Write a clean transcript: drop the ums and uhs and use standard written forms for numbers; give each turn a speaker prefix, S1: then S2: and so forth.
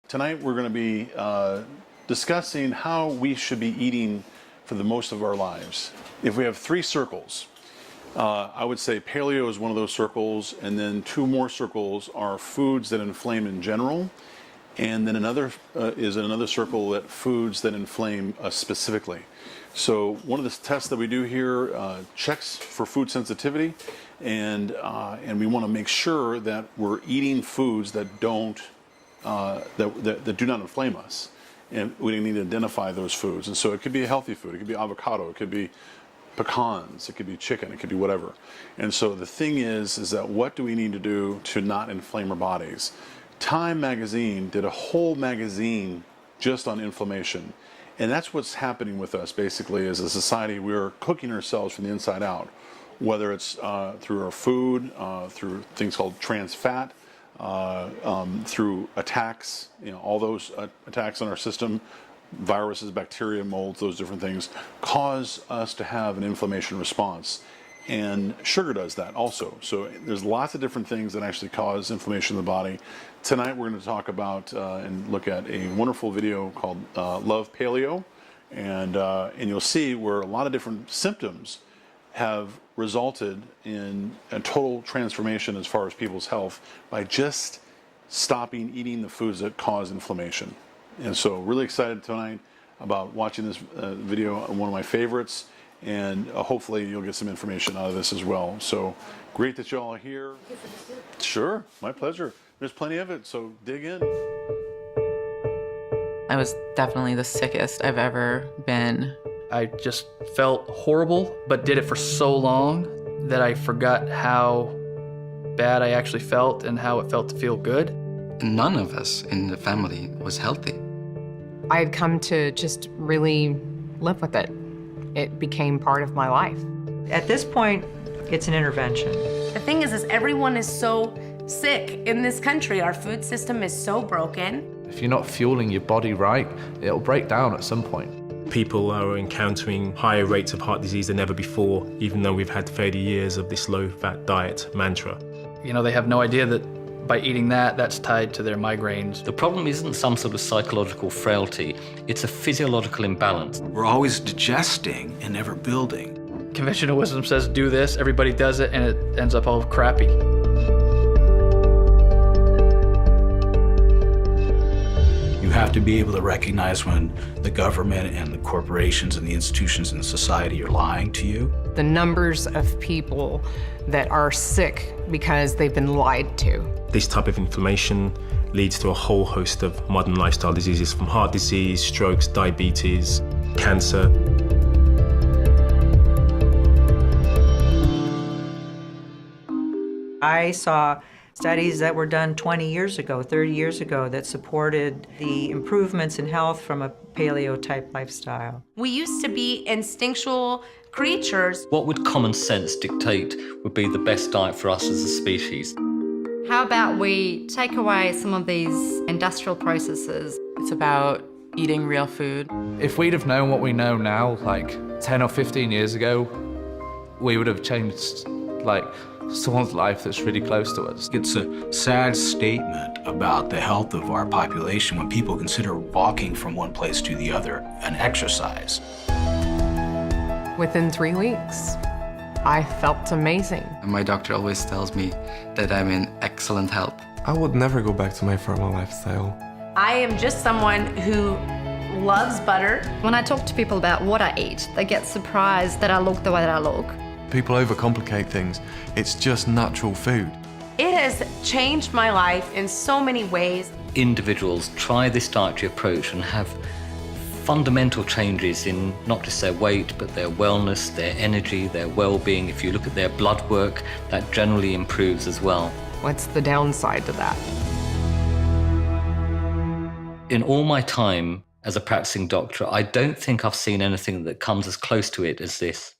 S1: Tonight we're going to be discussing how we should be eating for the most of our lives. If we have three circles, I would say paleo is one of those circles, and then two more circles are foods that inflame in general, and then another is another circle that foods that inflame specifically. So one of the tests that we do here checks for food sensitivity, and we want to make sure that we're eating foods that don't that do not inflame us, and we need to identify those foods. And so it could be a healthy food, it could be avocado, it could be pecans, it could be chicken, it could be whatever. And so the thing is that what do we need to do to not inflame our bodies? Time magazine did a whole magazine just on inflammation. And that's what's happening with us basically as a society. We're cooking ourselves from the inside out, whether it's through our food, through things called trans fat, through attacks, all those attacks on our system, viruses, bacteria, molds, those different things cause us to have an inflammation response. And sugar does that also. So there's lots of different things that actually cause inflammation in the body. Tonight we're going to talk about and look at a wonderful video called Love Paleo, and you'll see where a lot of different symptoms have resulted in a total transformation as far as people's health by just stopping eating the foods that cause inflammation. And so really excited tonight about watching this video, one of my favorites, and hopefully you'll get some information out of this as well. So great that you all are here. Sure, my pleasure. There's plenty of it, so dig in.
S2: I was definitely the sickest I've ever been.
S3: I just felt horrible, but did it for so long that I forgot how bad I actually felt and how it felt to feel good.
S4: None of us in the family was healthy.
S5: I had come to just really live with it. It became part of my life.
S6: At this point, it's an intervention.
S7: The thing is everyone is so sick in this country. Our food system is so broken.
S8: If you're not fueling your body right, it'll break down at some point.
S9: People are encountering higher rates of heart disease than ever before, even though we've had 30 years of this low-fat diet mantra.
S3: They have no idea that by eating that's tied to their migraines.
S10: The problem isn't some sort of psychological frailty, it's a physiological imbalance.
S11: We're always digesting and never building.
S3: Conventional wisdom says do this, everybody does it, and it ends up all crappy.
S11: You have to be able to recognize when the government and the corporations and the institutions in society are lying to you.
S5: The numbers of people that are sick because they've been lied to.
S9: This type of inflammation leads to a whole host of modern lifestyle diseases, from heart disease, strokes, diabetes, cancer.
S6: I saw studies that were done 20 years ago, 30 years ago, that supported the improvements in health from a paleo-type lifestyle.
S7: We used to be instinctual creatures.
S10: What would common sense dictate would be the best diet for us as a species?
S12: How about we take away some of these industrial processes?
S2: It's about eating real food.
S8: If we'd have known what we know now, like 10 or 15 years ago, we would have changed, someone's life that's really close to us.
S11: It's a sad statement about the health of our population when people consider walking from one place to the other an exercise.
S5: Within 3 weeks, I felt amazing.
S4: And my doctor always tells me that I'm in excellent health.
S13: I would never go back to my former lifestyle.
S7: I am just someone who loves butter.
S12: When I talk to people about what I eat, they get surprised that I look the way that I look.
S13: People overcomplicate things. It's just natural food.
S7: It has changed my life in so many ways.
S10: Individuals try this dietary approach and have fundamental changes in not just their weight, but their wellness, their energy, their well-being. If you look at their blood work, that generally improves as well.
S5: What's the downside to that?
S10: In all my time as a practicing doctor, I don't think I've seen anything that comes as close to it as this.